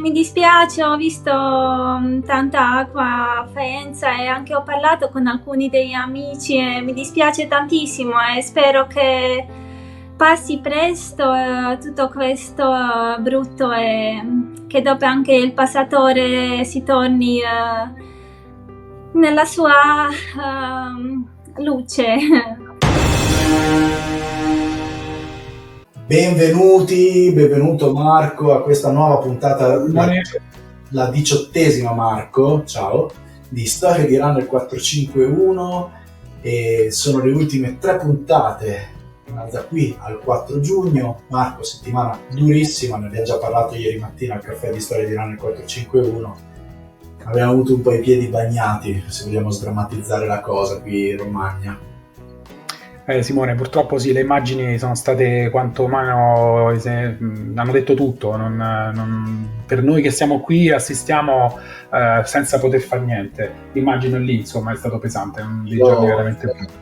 mi dispiace, ho visto tanta acqua a Faenza e anche ho parlato con alcuni degli amici e mi dispiace tantissimo e spero che passi presto tutto questo brutto e che dopo anche il passatore si torni nella sua luce. Benvenuto Marco a questa nuova puntata, la 18ª Marco, ciao, di Storie di Runner 451 e sono le ultime 3 puntate da qui al 4 giugno. Marco, settimana durissima, ne abbiamo già parlato ieri mattina al caffè di Storie di Runner 451. Abbiamo avuto un po' i piedi bagnati, se vogliamo sdrammatizzare la cosa qui in Romagna. Simone, purtroppo sì, le immagini sono state quanto meno, hanno detto tutto. Per noi che siamo qui assistiamo senza poter fare niente. L'immagine lì, insomma, è stato pesante, dei giorni veramente brutti.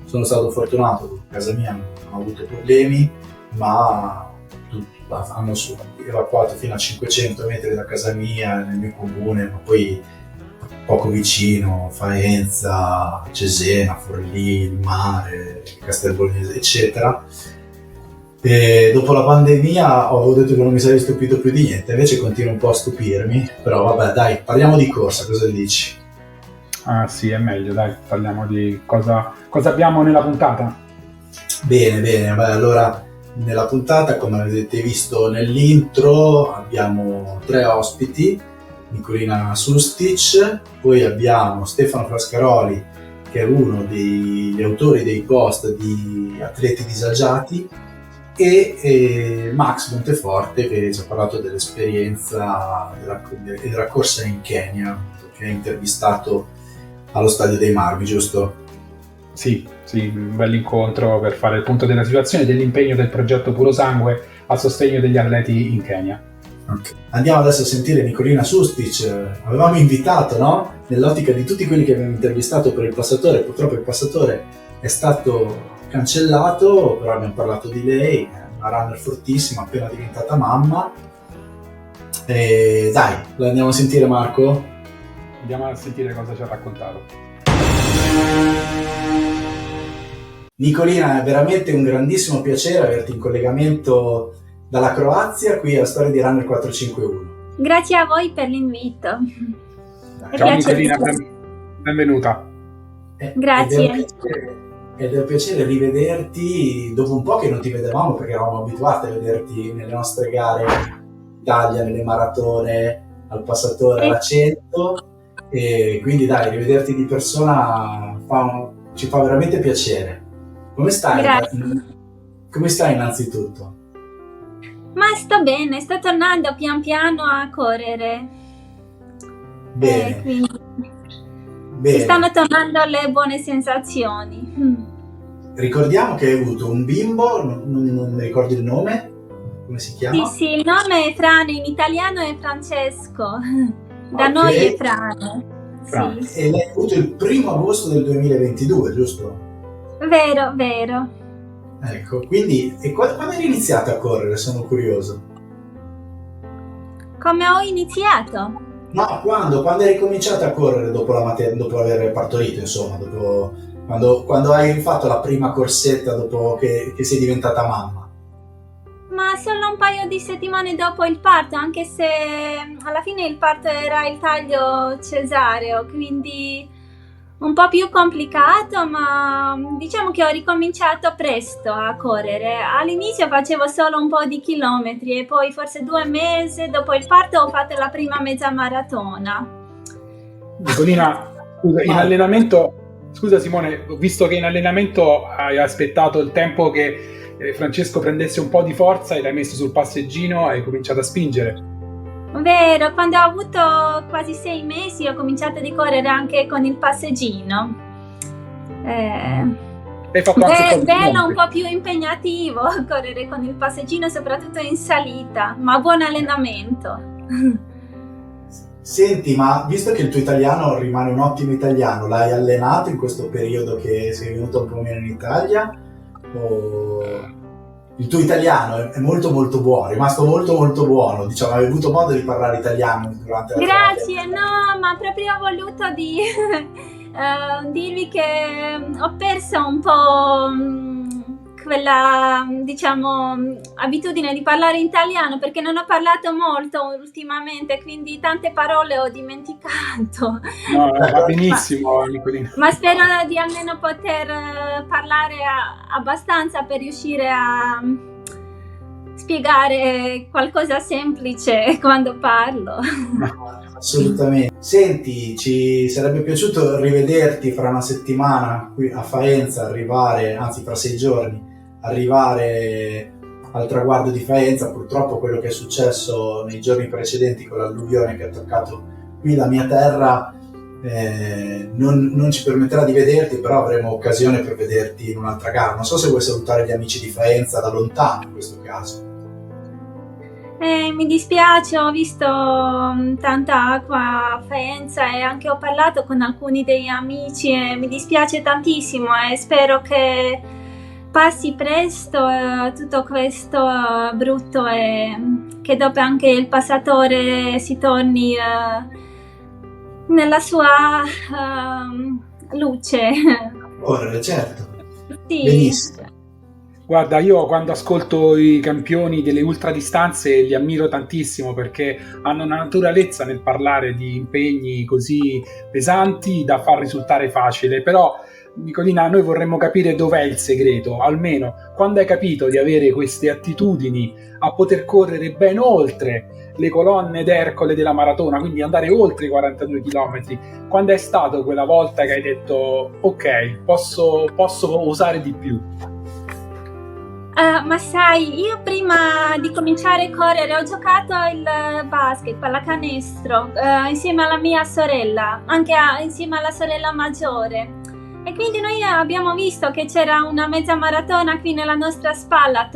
Sono stato fortunato, a casa mia non ho avuto problemi, ma hanno evacuato fino a 500 metri da casa mia, nel mio comune, ma poi poco vicino, Faenza, Cesena, Forlì, il mare, Castelbolnese, eccetera. E dopo la pandemia avevo detto che non mi sarei stupito più di niente, invece continuo un po' a stupirmi, però vabbè dai, parliamo di corsa, cosa dici? Ah sì, è meglio, dai, parliamo di cosa abbiamo nella puntata. Bene, vabbè, allora nella puntata, come avete visto nell'intro, abbiamo 3 ospiti. Nicolina Sustic, poi abbiamo Stefano Frascaroli, che è uno degli autori dei post di Atleti Disagiati, e Max Monteforte, che ci ha parlato dell'esperienza della corsa in Kenya, che ha intervistato allo Stadio dei Marmi, giusto? Sì, un bel incontro per fare il punto della situazione e dell'impegno del progetto Puro Sangue a sostegno degli atleti in Kenya. Okay. Andiamo adesso a sentire Nicolina Sustic. Avevamo invitato, no? Nell'ottica di tutti quelli che abbiamo intervistato per il passatore, purtroppo il passatore è stato cancellato, però abbiamo parlato di lei, è una runner fortissima, appena diventata mamma. E dai, la andiamo a sentire, Marco? Andiamo a sentire cosa ci ha raccontato. Nicolina, è veramente un grandissimo piacere averti in collegamento dalla Croazia qui a Storie di Runner 451. Grazie a voi per l'invito. Ciao Nicolina, benvenuta. Grazie. Ed è un piacere rivederti dopo un po' che non ti vedevamo, perché eravamo abituati a vederti nelle nostre gare in Italia, nelle maratone, al passatore, alla 100, e quindi dai, rivederti di persona ci fa veramente piacere. Come stai? Grazie. Come stai innanzitutto? Ma sto bene, sto tornando pian piano a correre. Bene. Quindi mi stanno tornando le buone sensazioni. Ricordiamo che hai avuto un bimbo, non mi ricordo il nome, come si chiama? Sì, il nome è Frane, in italiano è Francesco, da noi è Frane. Sì. E l'hai avuto il 1° agosto del 2022, giusto? Vero. Ecco, quindi quando hai iniziato a correre? Sono curioso. Come ho iniziato? No, quando hai cominciato a correre dopo aver partorito, insomma, quando hai fatto la prima corsetta dopo che sei diventata mamma? Ma solo un paio di settimane dopo il parto, anche se alla fine il parto era il taglio cesareo, quindi un po' più complicato, ma diciamo che ho ricominciato presto a correre. All'inizio facevo solo un po' di chilometri e poi forse 2 mesi dopo il parto ho fatto la prima mezza maratona. Nicolina, scusa, in allenamento, scusa Simone, ho visto che in allenamento hai aspettato il tempo che Francesco prendesse un po' di forza e l'hai messo sul passeggino e hai cominciato a spingere. Vero, quando ho avuto quasi 6 mesi ho cominciato a correre anche con il passeggino. Hai fatto anche bello, un po' più impegnativo correre con il passeggino, soprattutto in salita, ma buon allenamento. Senti, ma visto che il tuo italiano rimane un ottimo italiano, l'hai allenato in questo periodo che sei venuto un po' meno in Italia? il tuo italiano è molto molto buono, è rimasto molto molto buono, diciamo, hai avuto modo di parlare italiano durante la Grazie, no, ma proprio ho voluto dirvi che ho perso un po' quella, diciamo, abitudine di parlare italiano, perché non ho parlato molto ultimamente, quindi tante parole ho dimenticato. No, va benissimo, Nicolina. Ma spero di almeno poter parlare abbastanza per riuscire a spiegare qualcosa semplice quando parlo. Assolutamente. Senti, ci sarebbe piaciuto rivederti fra una settimana qui a Faenza, arrivare, anzi fra 6 giorni, arrivare al traguardo di Faenza. Purtroppo quello che è successo nei giorni precedenti con l'alluvione che ha toccato qui la mia terra non ci permetterà di vederti, però avremo occasione per vederti in un'altra gara. Non so se vuoi salutare gli amici di Faenza da lontano in questo caso. Mi dispiace, ho visto tanta acqua a Faenza e anche ho parlato con alcuni degli amici e mi dispiace tantissimo e spero che passi presto tutto questo brutto e che dopo anche il passatore si torni nella sua luce. Correre, certo. Sì. Benissimo. Guarda, io quando ascolto i campioni delle ultradistanze li ammiro tantissimo perché hanno una naturalezza nel parlare di impegni così pesanti da far risultare facile. Però, Nicolina, noi vorremmo capire dov'è il segreto, almeno quando hai capito di avere queste attitudini a poter correre ben oltre le colonne d'Ercole della maratona, quindi andare oltre i 42 km. Quando è stato quella volta che hai detto ok, posso usare di più? Ma sai, io prima di cominciare a correre ho giocato il basket, pallacanestro, insieme alla mia sorella, anche insieme alla sorella maggiore. E quindi noi abbiamo visto che c'era una mezza maratona qui nella nostra spalla.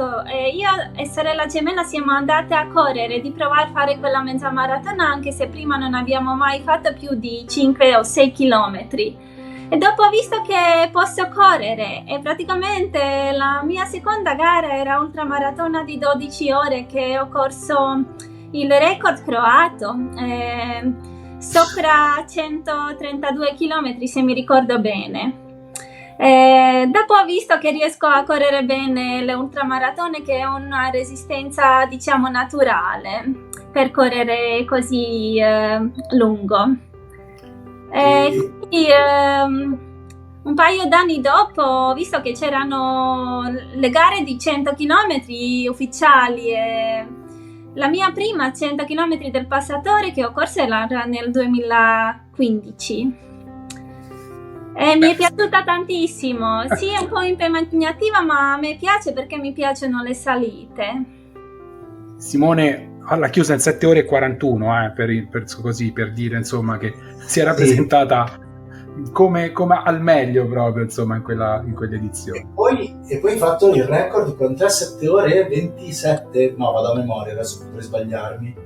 Io e sorella gemella siamo andate a correre, di provare a fare quella mezza maratona, anche se prima non abbiamo mai fatto più di 5 o 6 chilometri. E dopo ho visto che posso correre e praticamente la mia seconda gara era ultramaratona di 12 ore che ho corso il record croato, sopra 132 km se mi ricordo bene. Dopo ho visto che riesco a correre bene le ultramaratone, che è una resistenza diciamo naturale per correre così lungo. Quindi, un paio d'anni dopo ho visto che c'erano le gare di 100 km ufficiali e la mia prima 100 km del passatore che ho corso era nel 2015 e mi è piaciuta tantissimo. Sì, è un po' impegnativa, ma a me piace perché mi piacciono le salite. Simone l'ha chiusa in 7 ore e 41 per dire insomma che si era presentata come al meglio proprio insomma in quell'edizione. E poi hai fatto il record con 7 ore e 27, no, vado a memoria, adesso potrei sbagliarmi,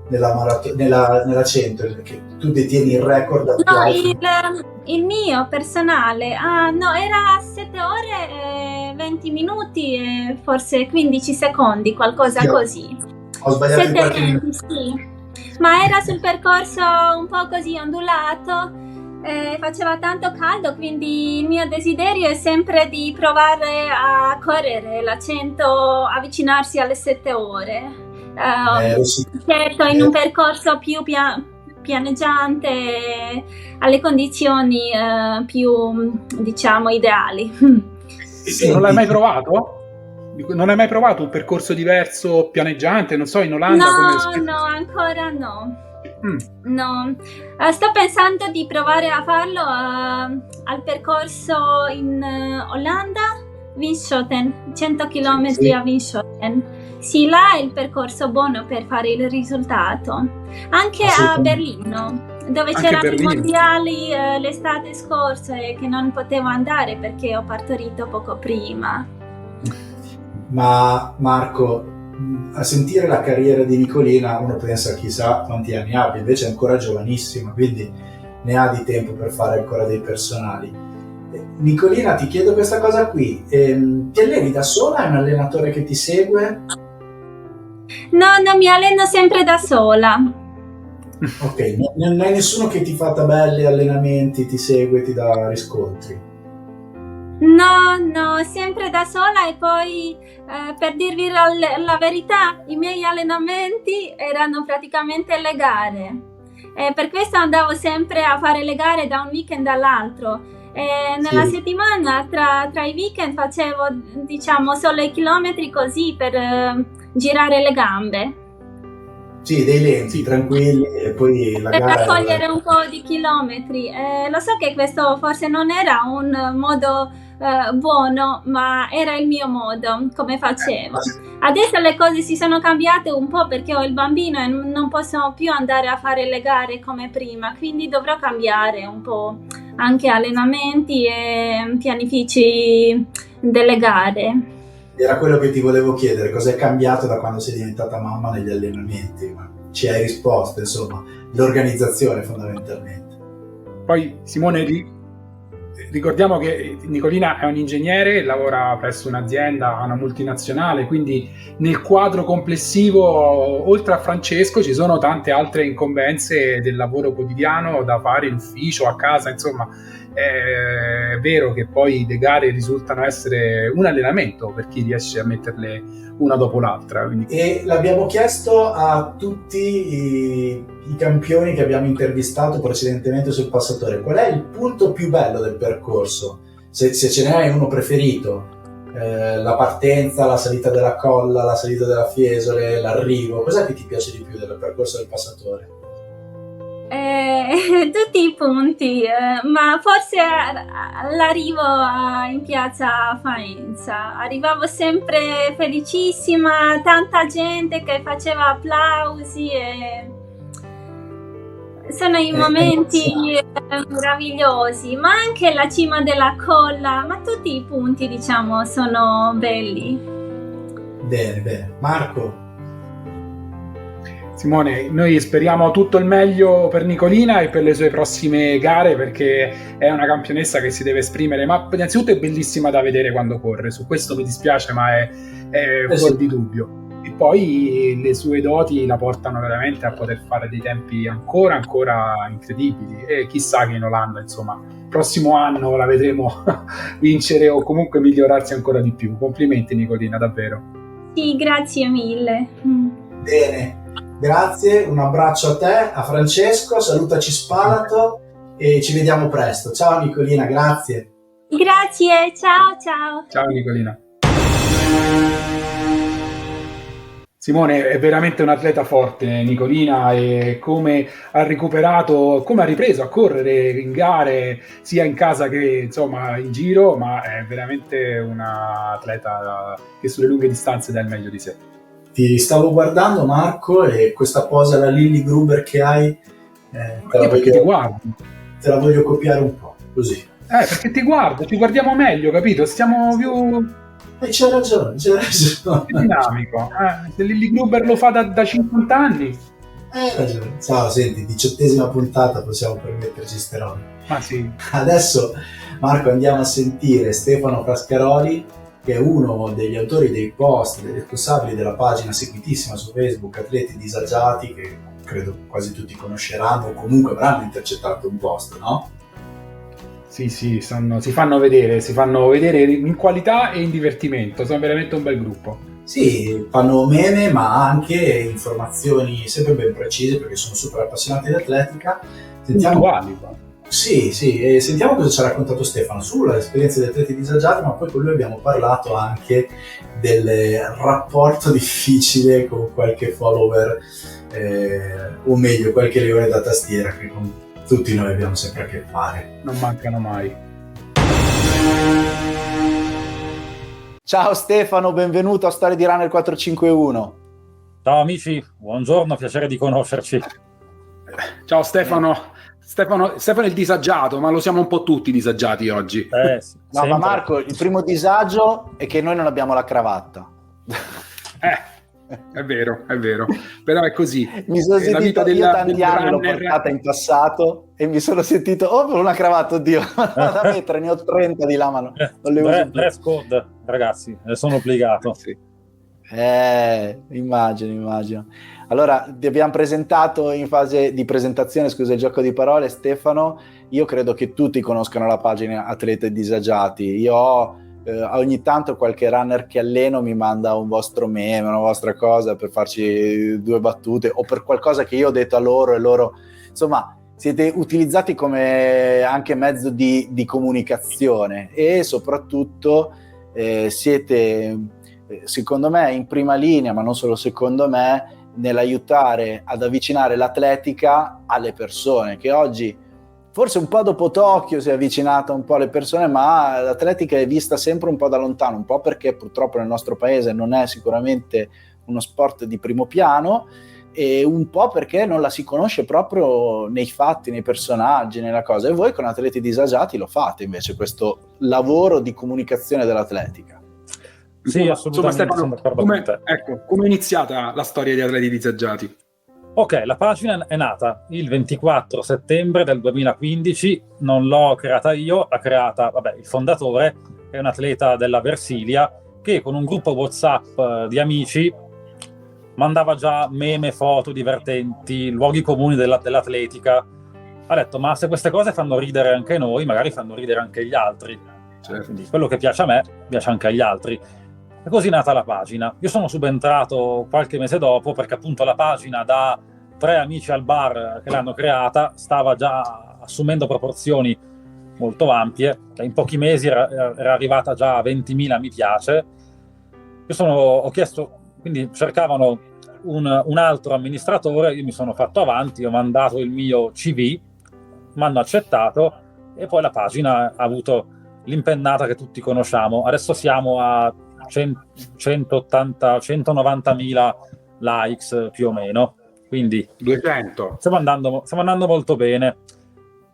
nella 100, perché tu detieni il record attuale. No, il mio personale, no, era 7 ore e 20 minuti e forse 15 secondi, qualcosa sì, così. Ho sbagliato in qualche minuto. Sì, ma era sul percorso un po' così ondulato, faceva tanto caldo, quindi il mio desiderio è sempre di provare a correre la 100, avvicinarsi alle 7 ore. Sì. Certo, in un percorso più pianeggiante, alle condizioni più, diciamo, ideali. Sì. Non l'hai mai provato? Non hai mai provato un percorso diverso, pianeggiante, non so, in Olanda? No, ancora no. No, sto pensando di provare a farlo al percorso in Olanda, Winschoten, 100 km sì. A Winschoten. Sì, là è il percorso buono per fare il risultato. Anche a Berlino, dove c'erano i mondiali l'estate scorsa e che non potevo andare perché ho partorito poco prima. Ma Marco, a sentire la carriera di Nicolina uno pensa chissà quanti anni abbia, invece è ancora giovanissima, quindi ne ha di tempo per fare ancora dei personali. Nicolina, ti chiedo questa cosa qui. Ti alleni da sola? Hai un allenatore che ti segue? No, mi alleno sempre da sola. Ok, non hai nessuno che ti fa tabelle, allenamenti, ti segue, ti dà riscontri? No, sempre da sola e poi per dirvi la verità, i miei allenamenti erano praticamente le gare. Per questo andavo sempre a fare le gare da un weekend all'altro. Nella settimana tra i weekend facevo, diciamo, solo i chilometri così per girare le gambe. Sì, dei lenti, tranquilli, e poi la Per gara... raccogliere un po' di chilometri. Lo so che questo forse non era un modo buono, ma era il mio modo, come facevo. Adesso le cose si sono cambiate un po' perché ho il bambino e non posso più andare a fare le gare come prima, quindi dovrò cambiare un po' anche allenamenti e pianifici delle gare. Era quello che ti volevo chiedere, cosa è cambiato da quando sei diventata mamma negli allenamenti? Ma ci hai risposto, insomma, l'organizzazione fondamentalmente. Poi Simone, ricordiamo che Nicolina è un ingegnere, lavora presso un'azienda, una multinazionale, quindi nel quadro complessivo, oltre a Francesco, ci sono tante altre incombenze del lavoro quotidiano da fare in ufficio, a casa, insomma. È vero che poi le gare risultano essere un allenamento per chi riesce a metterle una dopo l'altra. Quindi... E l'abbiamo chiesto a tutti i campioni che abbiamo intervistato precedentemente sul passatore: qual è il punto più bello del percorso? Se ce ne hai uno preferito, la partenza, la salita della colla, la salita della Fiesole, l'arrivo, cos'è che ti piace di più del percorso del passatore? Tutti i punti, ma forse l'arrivo in piazza Faenza. Arrivavo sempre felicissima, tanta gente che faceva applausi e sono i momenti meravigliosi, ma anche la cima della colla, ma tutti i punti, diciamo, sono belli. Bene. Marco? Simone, noi speriamo tutto il meglio per Nicolina e per le sue prossime gare, perché è una campionessa che si deve esprimere, ma innanzitutto è bellissima da vedere quando corre, su questo mi dispiace, ma è fuori di dubbio. E poi le sue doti la portano veramente a poter fare dei tempi ancora incredibili, e chissà che in Olanda, insomma, prossimo anno la vedremo vincere o comunque migliorarsi ancora di più. Complimenti Nicolina, davvero. Sì, grazie mille. Bene. Grazie, un abbraccio a te, a Francesco, salutaci Spalato e ci vediamo presto. Ciao Nicolina, grazie. Grazie, ciao. Ciao Nicolina. Simone è veramente un atleta forte, Nicolina, e come ha ripreso a correre in gare sia in casa che insomma in giro, ma è veramente una atleta che sulle lunghe distanze dà il meglio di sé. Ti stavo guardando, Marco, e questa posa alla Lilly Gruber che hai, te la voglio copiare un po', così. Perché ti guardo, ci guardiamo meglio, capito? Stiamo più... c'hai ragione. È dinamico. Se Lilly Gruber lo fa da 50 anni... Hai ragione. Ciao, senti, 18ª puntata, possiamo permetterci ste robe. Ma sì. Adesso, Marco, andiamo a sentire Stefano Frascaroli, che è uno degli autori dei post, dei responsabili della pagina seguitissima su Facebook Atleti Disagiati, che credo quasi tutti conosceranno o comunque avranno intercettato un post, no? Sì, si fanno vedere in qualità e in divertimento, sono veramente un bel gruppo. Sì, fanno meme ma anche informazioni sempre ben precise perché sono super appassionati di atletica. Sì, e sentiamo cosa ci ha raccontato Stefano sulle esperienze degli atleti disagiati, ma poi con lui abbiamo parlato anche del rapporto difficile con qualche follower, o meglio qualche leone da tastiera che con tutti noi abbiamo sempre a che fare. Non mancano mai. Ciao Stefano, benvenuto a Storie di Runner 451. Ciao amici, buongiorno, piacere di conoscerci. Ciao Stefano. Stefano è il disagiato, ma lo siamo un po' tutti disagiati oggi. Sì, no, ma Marco, il primo disagio è che noi non abbiamo la cravatta. È vero, però è così. Mi sono La vita sentito, io tanti del anni l'ho runner... portata in passato e mi sono sentito, per una cravatta, oddio, da mettere, ne ho 30 di là, ma non le uso più. Dress code, ragazzi, ne sono obbligato. Sì. Immagino. Allora, ti abbiamo presentato in fase di presentazione, scusa il gioco di parole, Stefano. Io credo che tutti conoscano la pagina Atleti Disagiati. Io ho ogni tanto qualche runner che alleno mi manda un vostro meme, una vostra cosa per farci 2 battute o per qualcosa che io ho detto a loro, e loro, insomma, siete utilizzati come anche mezzo di comunicazione, e soprattutto siete, secondo me, in prima linea, ma non solo secondo me, nell'aiutare ad avvicinare l'atletica alle persone, che oggi forse un po' dopo Tokyo si è avvicinata un po' alle persone, ma l'atletica è vista sempre un po' da lontano, un po' perché purtroppo nel nostro paese non è sicuramente uno sport di primo piano, e un po' perché non la si conosce proprio nei fatti, nei personaggi, nella cosa. E voi con Atleti Disagiati lo fate invece, questo lavoro di comunicazione dell'atletica. Sì, assolutamente. Insomma, Stefano, come è iniziata la storia di Atleti Disagiati? Ok, la pagina è nata il 24 settembre del 2015, non l'ho creata io, l'ha creata il fondatore, che è un atleta della Versilia, che con un gruppo WhatsApp di amici mandava già meme, foto divertenti, luoghi comuni dell'atletica. Ha detto, ma se queste cose fanno ridere anche noi, magari fanno ridere anche gli altri. Certo. Quindi quello che piace a me, piace anche agli altri. E così è nata la pagina. Io sono subentrato qualche mese dopo, perché appunto la pagina, da 3 amici al bar che l'hanno creata, stava già assumendo proporzioni molto ampie. In pochi mesi era arrivata già a 20.000 mi piace. Ho chiesto, quindi cercavano un altro amministratore, io mi sono fatto avanti, ho mandato il mio CV, mi hanno accettato, e poi la pagina ha avuto l'impennata che tutti conosciamo. Adesso siamo a 190.000 likes più o meno, quindi 200. Stiamo andando molto bene.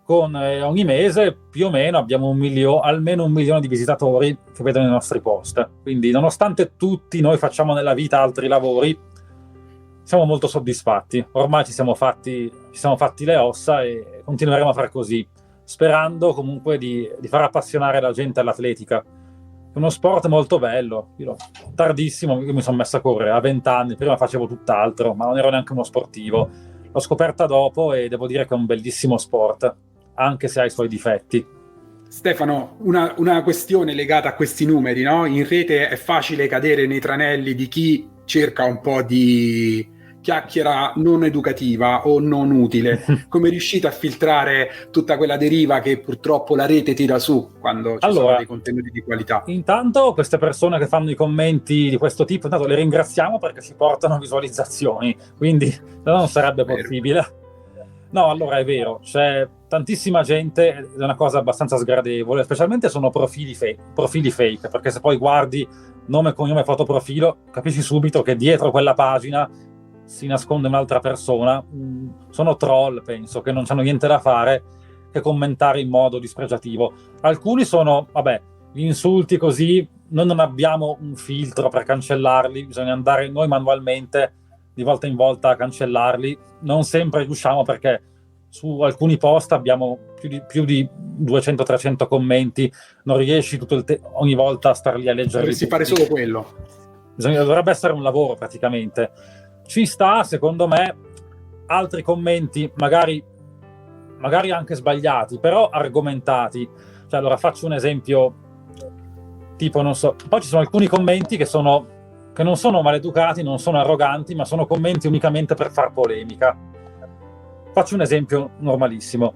Con ogni mese più o meno abbiamo almeno 1 milione di visitatori che vedono i nostri post. Quindi, nonostante tutti noi facciamo nella vita altri lavori, siamo molto soddisfatti. Ormai ci siamo fatti le ossa e continueremo a fare così, sperando comunque di far appassionare la gente all'atletica. È uno sport molto bello. Io mi sono messo a correre a 20 anni, prima facevo tutt'altro, ma non ero neanche uno sportivo. L'ho scoperta dopo e devo dire che è un bellissimo sport, anche se ha i suoi difetti. Stefano, una questione legata a questi numeri, no? In rete è facile cadere nei tranelli di chi cerca un po' di chiacchiera non educativa o non utile. Come riuscite a filtrare tutta quella deriva che purtroppo la rete tira su quando ci sono dei contenuti di qualità? Intanto queste persone che fanno i commenti di questo tipo, intanto le ringraziamo perché ci portano visualizzazioni, quindi non sarebbe possibile. No, allora è vero, c'è tantissima gente, è una cosa abbastanza sgradevole, specialmente sono profili fake, perché se poi guardi nome, cognome, foto, profilo, capisci subito che dietro quella pagina si nasconde un'altra persona. Sono troll, penso, che non hanno niente da fare che commentare in modo dispregiativo. Alcuni sono, gli insulti così, noi non abbiamo un filtro per cancellarli, bisogna andare noi manualmente di volta in volta a cancellarli. Non sempre riusciamo, perché su alcuni post abbiamo più di 200-300 commenti, non riesci ogni volta a star lì a leggere. Dovresti fare solo quello. Dovrebbe essere un lavoro praticamente. Ci sta, secondo me, altri commenti magari anche sbagliati, però argomentati. Cioè, allora faccio un esempio, tipo, non so, poi ci sono alcuni commenti che non sono maleducati, non sono arroganti, ma sono commenti unicamente per far polemica. Faccio un esempio normalissimo.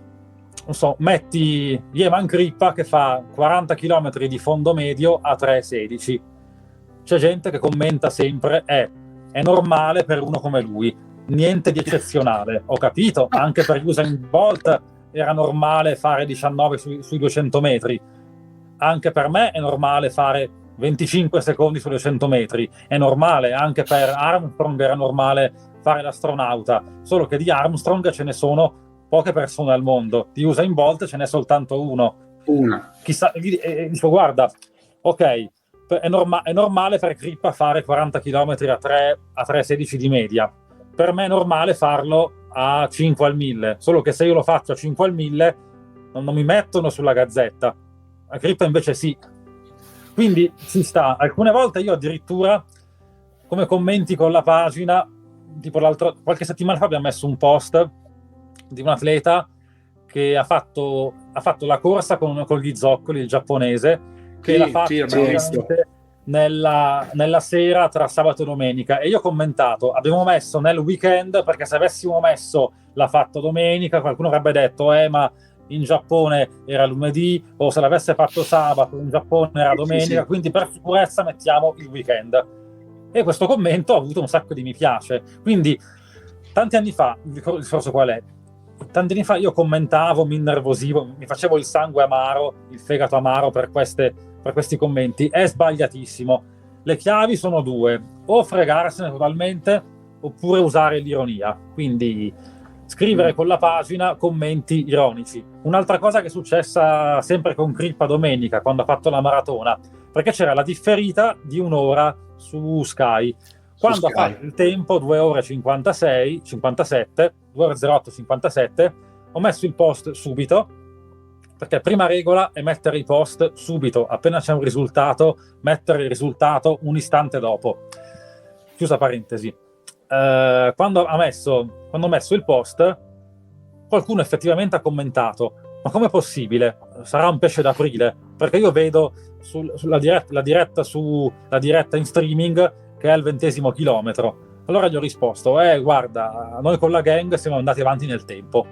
Non so, metti Yeman Crippa che fa 40 km di fondo medio a 3,16. C'è gente che commenta sempre, è normale per uno come lui, niente di eccezionale. Ho capito, anche per Usain Bolt era normale fare 19 sui 200 metri. Anche per me è normale fare 25 secondi su 200 metri. È normale, anche per Armstrong era normale fare l'astronauta. Solo che di Armstrong ce ne sono poche persone al mondo. Di Usain Bolt ce n'è soltanto uno. Una. Chissà, dico, guarda, ok, è normale per Crippa fare 40 km a 3,16 di media. Per me è normale farlo a 5 al 1000, solo che se io lo faccio a 5 al 1000 non mi mettono sulla Gazzetta, a Crippa invece sì. Quindi ci sta. Alcune volte io addirittura, come commenti con la pagina, tipo qualche settimana fa abbiamo messo un post di un atleta che ha fatto la corsa con gli zoccoli, il giapponese, che l'ha fatto nella sera tra sabato e domenica, e io ho commentato, abbiamo messo nel weekend, perché se avessimo messo l'ha fatto domenica qualcuno avrebbe detto ma in Giappone era lunedì, o se l'avesse fatto sabato in Giappone era domenica, quindi per sicurezza mettiamo il weekend. E questo commento ha avuto un sacco di mi piace. Quindi tanti anni fa, il discorso qual è? Tanti anni fa io commentavo, mi innervosivo, mi facevo il sangue amaro, il fegato amaro per questi commenti. È sbagliatissimo. Le chiavi sono due: o fregarsene totalmente oppure usare l'ironia. Quindi scrivere con la pagina commenti ironici. Un'altra cosa che è successa sempre con Crippa domenica, quando ha fatto la maratona, perché c'era la differita di un'ora su Sky. Quando ha fatto il tempo 2 ore 57, 2 ore 08 57, ho messo il post subito, perché prima regola è mettere i post subito, appena c'è un risultato, mettere il risultato un istante dopo. Chiusa parentesi. Quando ho messo il post, qualcuno effettivamente ha commentato: ma com'è possibile? Sarà un pesce d'aprile? Perché io vedo la diretta in streaming che è al 20° chilometro. Allora gli ho risposto: guarda, noi con la gang siamo andati avanti nel tempo.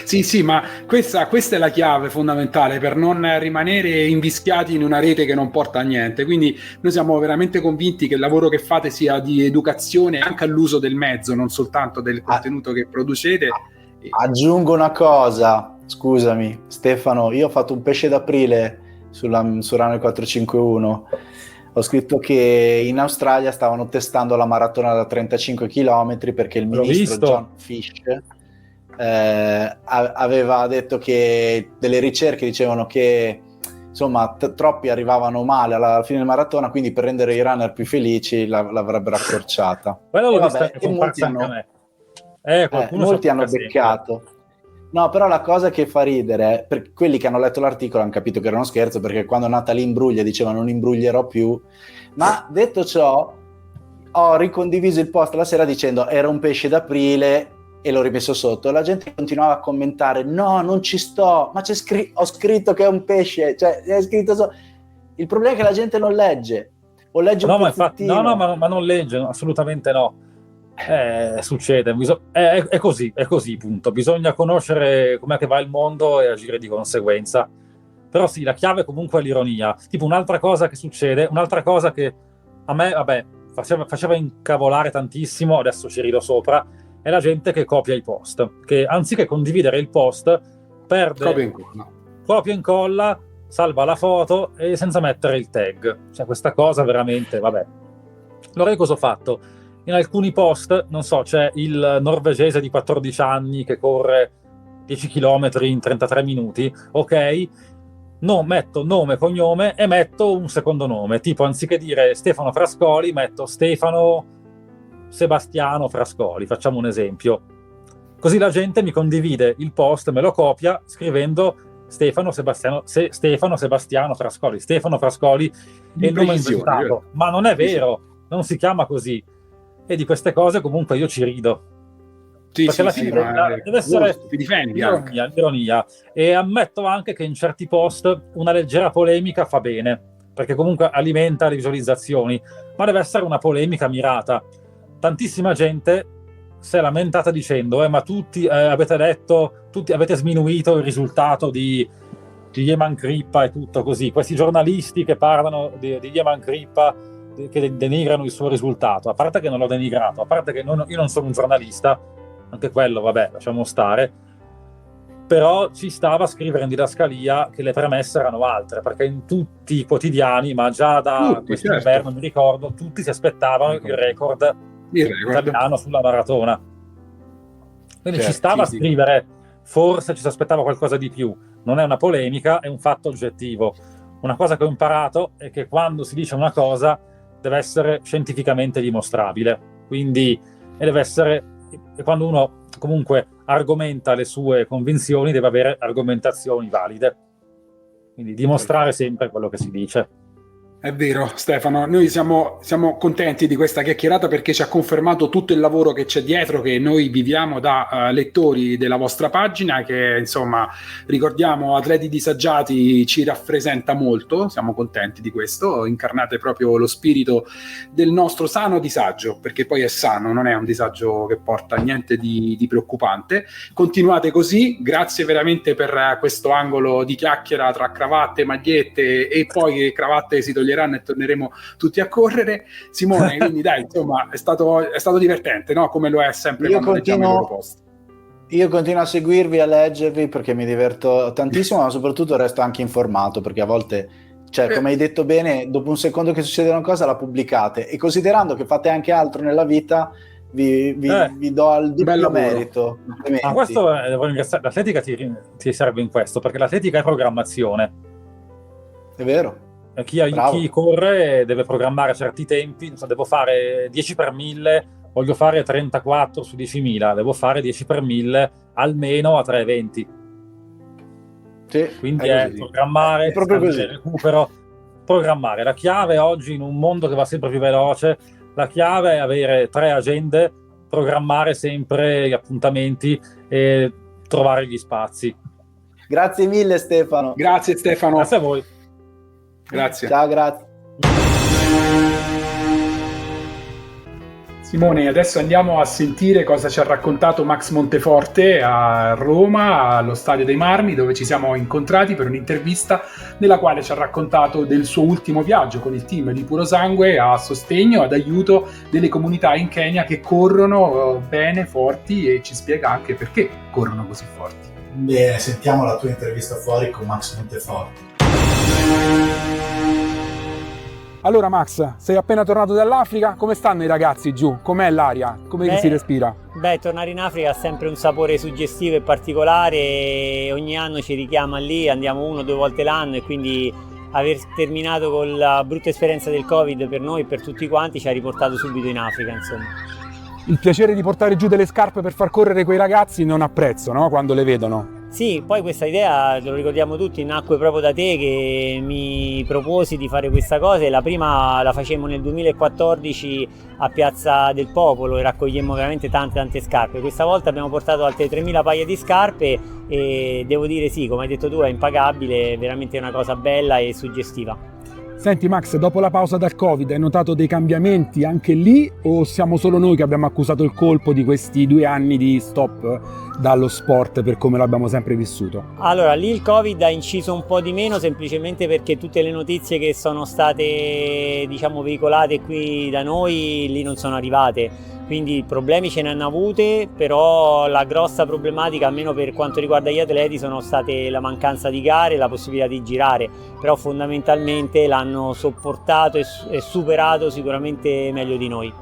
Sì, ma questa è la chiave fondamentale per non rimanere invischiati in una rete che non porta a niente. Quindi noi siamo veramente convinti che il lavoro che fate sia di educazione anche all'uso del mezzo, non soltanto del contenuto che producete. Aggiungo una cosa, scusami Stefano, io ho fatto un pesce d'aprile su Runner 451. Ho scritto che in Australia stavano testando la maratona da 35 km perché il ministro John Fish aveva detto che delle ricerche dicevano che insomma troppi arrivavano male alla fine della maratona, quindi per rendere i runner più felici l'avrebbero accorciata. Molti hanno beccato. No, però la cosa che fa ridere, per quelli che hanno letto l'articolo hanno capito che era uno scherzo, perché quando Natalie imbruglia diceva non imbruglierò più, ma detto ciò ho ricondiviso il post la sera dicendo era un pesce d'aprile e l'ho rimesso sotto, e la gente continuava a commentare no, non ci sto, ma ho scritto che è un pesce, cioè è scritto il problema è che la gente non legge, o legge un pezzettino. ma non legge, assolutamente no. Succede, è così, punto. Bisogna conoscere com'è che va il mondo e agire di conseguenza. Però sì, la chiave comunque è l'ironia. Tipo un'altra cosa che succede, un'altra cosa che a me, faceva incavolare tantissimo, adesso ci rido sopra, è la gente che copia i post, che anziché condividere il post perde, copia e incolla, salva la foto e senza mettere il tag. Cioè questa cosa veramente, Allora io cosa ho fatto? In alcuni post, non so, c'è il norvegese di 14 anni che corre 10 km in 33 minuti, ok? No, metto nome, cognome e metto un secondo nome, tipo anziché dire Stefano Frascoli metto Stefano Sebastiano Frascoli, facciamo un esempio. Così la gente mi condivide il post, me lo copia scrivendo Stefano Sebastiano Frascoli, Stefano Frascoli è il nome inventato, ma non è vero, non si chiama così. E di queste cose comunque io ci rido. Perché alla fine deve essere l'ironia. E ammetto anche che in certi post una leggera polemica fa bene, perché comunque alimenta le visualizzazioni, ma deve essere una polemica mirata. Tantissima gente si è lamentata dicendo ma tutti avete sminuito il risultato di Yeman Crippa e tutto così. Questi giornalisti che parlano di Yeman Crippa, che denigrano il suo risultato, a parte che non l'ho denigrato, a parte che io non sono un giornalista, anche quello lasciamo stare, però ci stava a scrivere in didascalia che le premesse erano altre, perché in tutti i quotidiani, ma già da quest'inverno mi ricordo, tutti si aspettavano il record italiano sulla maratona, quindi ci stava a scrivere, forse ci si aspettava qualcosa di più. Non è una polemica, è un fatto oggettivo. una cosa che ho imparato è che quando si dice una cosa deve essere scientificamente dimostrabile, quindi e quando uno comunque argomenta le sue convinzioni deve avere argomentazioni valide, quindi dimostrare sempre quello che si dice. È vero, Stefano, noi siamo contenti di questa chiacchierata perché ci ha confermato tutto il lavoro che c'è dietro, che noi viviamo da lettori della vostra pagina, che insomma, ricordiamo, Atleti Disagiati ci rappresenta molto, siamo contenti di questo, incarnate proprio lo spirito del nostro sano disagio, perché poi è sano, non è un disagio che porta a niente di preoccupante. Continuate così, grazie veramente per questo angolo di chiacchiera tra cravatte, magliette e poi che cravatte si toglieranno e torneremo tutti a correre. Simone, quindi dai, insomma, è stato divertente, no? Come lo è sempre quando leggiamo i loro post. Io continuo a seguirvi, a leggervi perché mi diverto tantissimo, ma soprattutto resto anche informato, perché a volte, cioè, come hai detto bene, dopo un secondo che succede una cosa la pubblicate, e considerando che fate anche altro nella vita vi do il doppio merito. Ma questo devo ringraziare, l'atletica ti serve in questo, perché l'atletica è programmazione. È vero. Chi corre deve programmare certi tempi, devo fare 10 per 1000, voglio fare 34 su 10.000, devo fare 10 per 1000 almeno a 3:20. Sì, quindi è programmare, è proprio così. Recupero, programmare. La chiave oggi, in un mondo che va sempre più veloce, la chiave è avere 3 agende, programmare sempre gli appuntamenti e trovare gli spazi. Grazie mille Stefano. Grazie Stefano. Grazie a voi. Grazie. Ciao, grazie. Simone, adesso andiamo a sentire cosa ci ha raccontato Max Monteforte a Roma, allo Stadio dei Marmi, dove ci siamo incontrati per un'intervista nella quale ci ha raccontato del suo ultimo viaggio con il team di Puro Sangue a sostegno, ad aiuto delle comunità in Kenya che corrono bene, forti, e ci spiega anche perché corrono così forti. Bene, sentiamo la tua intervista fuori con Max Monteforte. Allora Max, sei appena tornato dall'Africa, come stanno i ragazzi giù? Com'è l'aria? Come si respira? Beh, tornare in Africa ha sempre un sapore suggestivo e particolare, e ogni anno ci richiama lì, andiamo 1 o 2 volte l'anno, e quindi aver terminato con la brutta esperienza del Covid per noi e per tutti quanti ci ha riportato subito in Africa, insomma. Il piacere di portare giù delle scarpe per far correre quei ragazzi non ha prezzo, no? Quando le vedono. Sì, poi questa idea, lo ricordiamo tutti, nacque proprio da te, che mi proposi di fare questa cosa, e la prima la facemmo nel 2014 a Piazza del Popolo e raccogliemmo veramente tante scarpe. Questa volta abbiamo portato altre 3.000 paia di scarpe e devo dire sì, come hai detto tu, è impagabile, è veramente una cosa bella e suggestiva. Senti Max, dopo la pausa dal Covid hai notato dei cambiamenti anche lì, o siamo solo noi che abbiamo accusato il colpo di questi 2 anni di stop dallo sport per come l'abbiamo sempre vissuto? Allora, lì il Covid ha inciso un po' di meno, semplicemente perché tutte le notizie che sono state, diciamo, veicolate qui da noi lì non sono arrivate. Quindi problemi ce ne hanno avute, però la grossa problematica, almeno per quanto riguarda gli atleti, sono state la mancanza di gare e la possibilità di girare, però fondamentalmente l'hanno sopportato e superato sicuramente meglio di noi.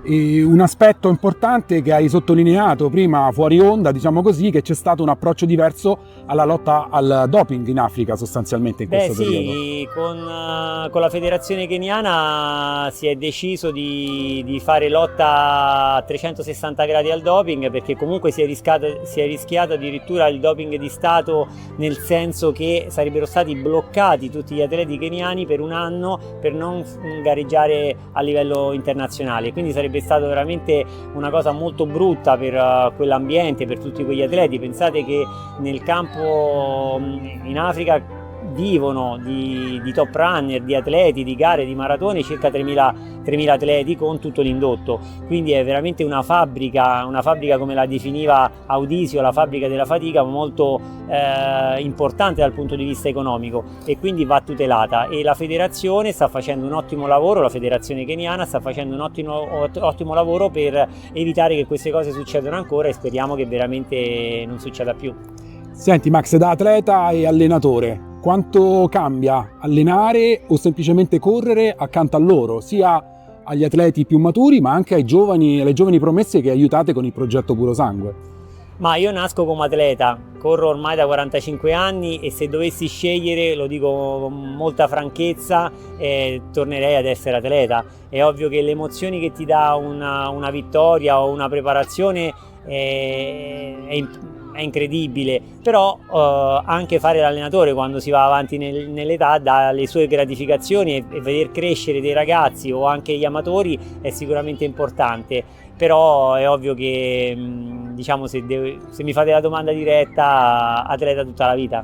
E un aspetto importante che hai sottolineato prima fuori onda, diciamo così, che c'è stato un approccio diverso alla lotta al doping in Africa sostanzialmente in questo periodo. Sì, con la federazione keniana si è deciso di fare lotta a 360 gradi al doping, perché comunque si è rischiato addirittura il doping di Stato, nel senso che sarebbero stati bloccati tutti gli atleti keniani per 1 anno per non gareggiare a livello internazionale, quindi sarebbe stata veramente una cosa molto brutta per quell'ambiente, per tutti quegli atleti. Pensate che nel campo in Africa vivono di top runner, di atleti, di gare, di maratone, circa 3.000 atleti con tutto l'indotto, quindi è veramente una fabbrica come la definiva Audisio, la fabbrica della fatica, molto importante dal punto di vista economico, e quindi va tutelata, e la federazione sta facendo un ottimo lavoro, la federazione keniana sta facendo un ottimo lavoro per evitare che queste cose succedano ancora, e speriamo che veramente non succeda più. Senti Max, da atleta e allenatore, quanto cambia allenare o semplicemente correre accanto a loro, sia agli atleti più maturi ma anche alle giovani promesse che aiutate con il progetto Puro Sangue? Ma io nasco come atleta, corro ormai da 45 anni e se dovessi scegliere, lo dico con molta franchezza, tornerei ad essere atleta. È ovvio che le emozioni che ti dà una vittoria o una preparazione è incredibile, però anche fare l'allenatore quando si va avanti nell'età dà le sue gratificazioni e veder crescere dei ragazzi o anche gli amatori è sicuramente importante. Però è ovvio che diciamo se mi fate la domanda diretta, atleta tutta la vita.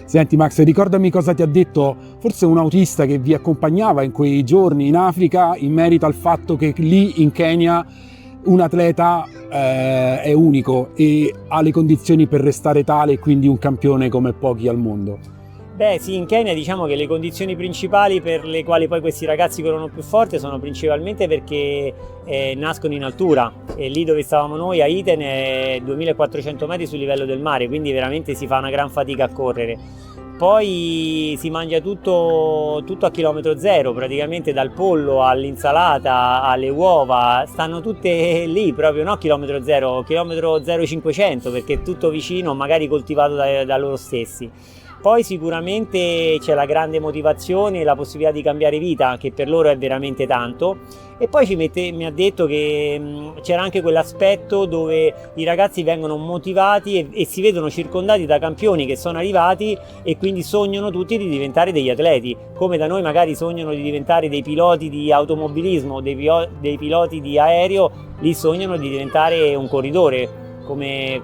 Senti Max, ricordami cosa ti ha detto forse un autista che vi accompagnava in quei giorni in Africa in merito al fatto che lì in Kenya un atleta è unico e ha le condizioni per restare tale e quindi un campione come pochi al mondo. Beh sì, in Kenya diciamo che le condizioni principali per le quali poi questi ragazzi corrono più forte sono principalmente perché nascono in altura, e lì dove stavamo noi a Iten è 2400 metri sul livello del mare, quindi veramente si fa una gran fatica a correre. Poi si mangia tutto a chilometro zero, praticamente dal pollo all'insalata alle uova, stanno tutte lì proprio, no chilometro zero, chilometro 0,500 perché è tutto vicino, magari coltivato da loro stessi. Poi sicuramente c'è la grande motivazione e la possibilità di cambiare vita, che per loro è veramente tanto. E poi mi ha detto che c'era anche quell'aspetto dove i ragazzi vengono motivati e si vedono circondati da campioni che sono arrivati e quindi sognano tutti di diventare degli atleti, come da noi magari sognano di diventare dei piloti di automobilismo, dei piloti di aereo, lì sognano di diventare un corridore. Come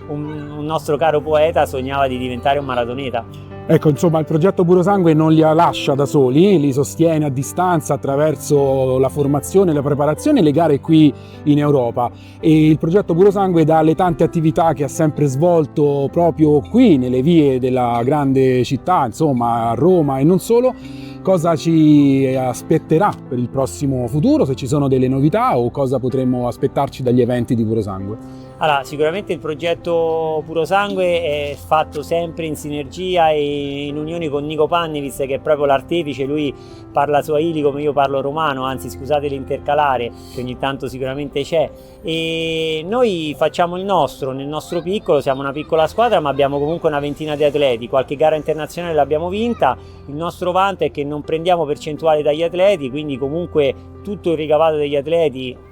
un nostro caro poeta sognava di diventare un maratoneta. Ecco, insomma, il progetto Purosangue non li lascia da soli, li sostiene a distanza attraverso la formazione, la preparazione e le gare qui in Europa. E il progetto Purosangue, dalle tante attività che ha sempre svolto proprio qui nelle vie della grande città, insomma a Roma e non solo, cosa ci aspetterà per il prossimo futuro, se ci sono delle novità o cosa potremmo aspettarci dagli eventi di Purosangue? Allora, sicuramente il progetto Purosangue è fatto sempre in sinergia e in unione con Nico Pannevis, che è proprio l'artefice. Lui parla swahili come io parlo romano, anzi scusate l'intercalare che ogni tanto sicuramente c'è, e noi facciamo il nostro, nel nostro piccolo, siamo una piccola squadra ma abbiamo comunque una ventina di atleti, qualche gara internazionale l'abbiamo vinta. Il nostro vanto è che non prendiamo percentuale dagli atleti, quindi comunque tutto il ricavato degli atleti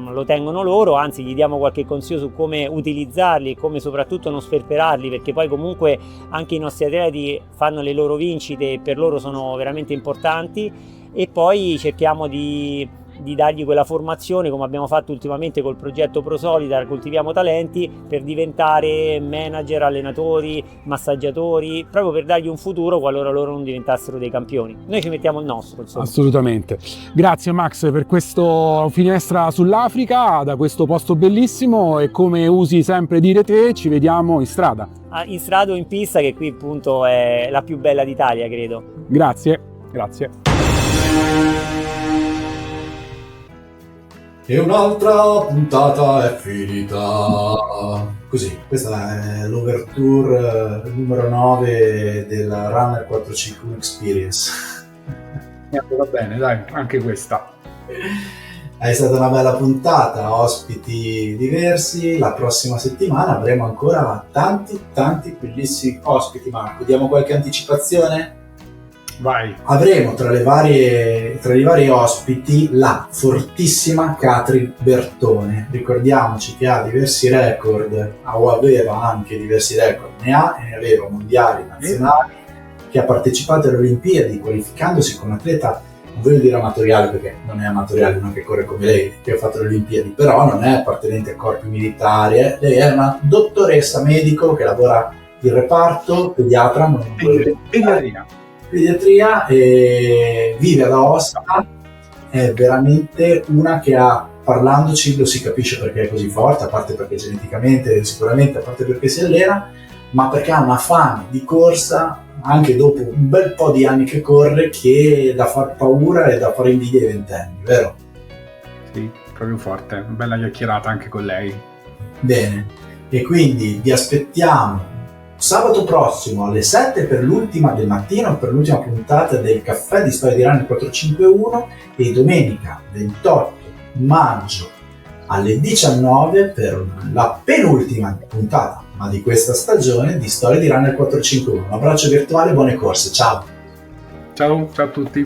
lo tengono loro, anzi gli diamo qualche consiglio su come utilizzarli e come soprattutto non sperperarli, perché poi comunque anche i nostri atleti fanno le loro vincite e per loro sono veramente importanti. E poi cerchiamo di dargli quella formazione, come abbiamo fatto ultimamente col progetto ProSolidar, Coltiviamo Talenti, per diventare manager, allenatori, massaggiatori, proprio per dargli un futuro qualora loro non diventassero dei campioni. Noi ci mettiamo il nostro, insomma. Assolutamente. Grazie Max per questa finestra sull'Africa, da questo posto bellissimo, e come usi sempre dire te, ci vediamo in strada. In strada o in pista, che qui appunto è la più bella d'Italia, credo. Grazie, grazie. E un'altra puntata è finita. Così, questa è l'overture numero 9 della Runner 451 Experience. Va bene, dai, anche questa. È stata una bella puntata, ospiti diversi. La prossima settimana avremo ancora tanti bellissimi ospiti. Marco, diamo qualche anticipazione? Vai. Avremo tra i vari ospiti la fortissima Katrin Bertone. Ricordiamoci che ha diversi record, o aveva anche diversi record, ne ha e ne aveva, mondiali, nazionali, che ha partecipato alle Olimpiadi qualificandosi come atleta, non voglio dire amatoriale perché non è amatoriale uno che corre come lei, che ha fatto le Olimpiadi, però non è appartenente a corpi militari, lei è una dottoressa medico che lavora in reparto, pediatra, pediatria, e vive ad Aosta. È veramente una che ha, parlandoci lo si capisce perché è così forte, a parte perché geneticamente sicuramente, a parte perché si allena, ma perché ha una fame di corsa anche dopo un bel po' di anni che corre, che da far paura e da fare invidia ai ventenni, vero? Sì, proprio forte, una bella chiacchierata anche con lei. Bene, e quindi vi aspettiamo sabato prossimo alle 7 per l'ultima del mattino, per l'ultima puntata del Caffè di Storia di Runner 451, e domenica 28 maggio alle 19 per la penultima puntata, ma di questa stagione, di Storie di Runner 451. Un abbraccio virtuale, buone corse, ciao! Ciao a tutti.